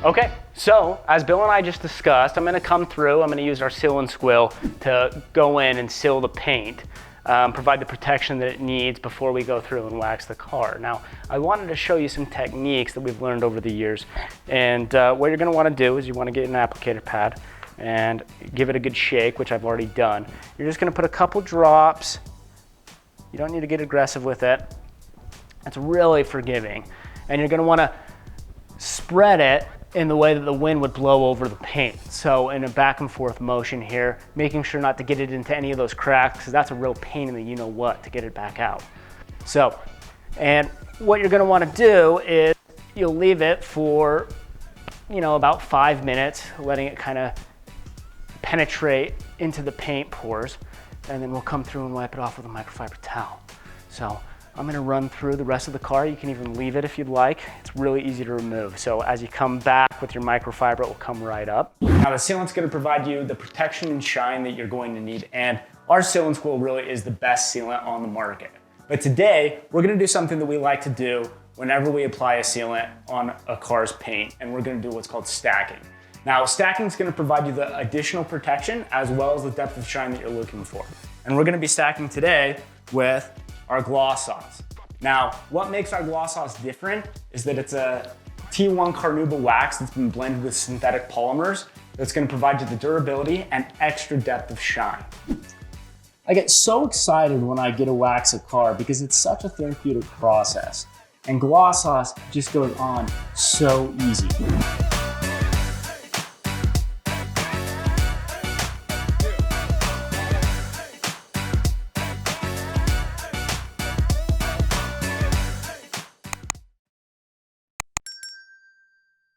Okay, so as Bill and I just discussed, I'm gonna come through, I'm gonna use our Seal and SQUEAL to go in and seal the paint, provide the protection that it needs before we go through and wax the car. Now, I wanted to show you some techniques that we've learned over the years. And what you're gonna wanna do is you wanna get an applicator pad and give it a good shake, which I've already done. You're just gonna put a couple drops. You don't need to get aggressive with it. It's really forgiving. And you're gonna wanna spread it in the way that the wind would blow over the paint. So in a back and forth motion here, making sure not to get it into any of those cracks, because that's a real pain in the you-know-what to get it back out. So, and what you're gonna wanna do is you'll leave it for, about 5 minutes, letting it kind of penetrate into the paint pores, and then we'll come through and wipe it off with a microfiber towel. So I'm gonna run through the rest of the car. You can even leave it if you'd like. It's really easy to remove. So as you come back with your microfiber, it will come right up. Now the sealant's gonna provide you the protection and shine that you're going to need, and our Seal and SQUEAL really is the best sealant on the market. But today, we're gonna do something that we like to do whenever we apply a sealant on a car's paint, and we're gonna do what's called stacking. Now, stacking is gonna provide you the additional protection as well as the depth of shine that you're looking for. And we're gonna be stacking today with our gloss sauce. Now, what makes our gloss sauce different is that it's a T1 carnauba wax that's been blended with synthetic polymers that's gonna provide you the durability and extra depth of shine. I get so excited when I get to wax a car because it's such a therapeutic process. And gloss sauce just goes on so easy.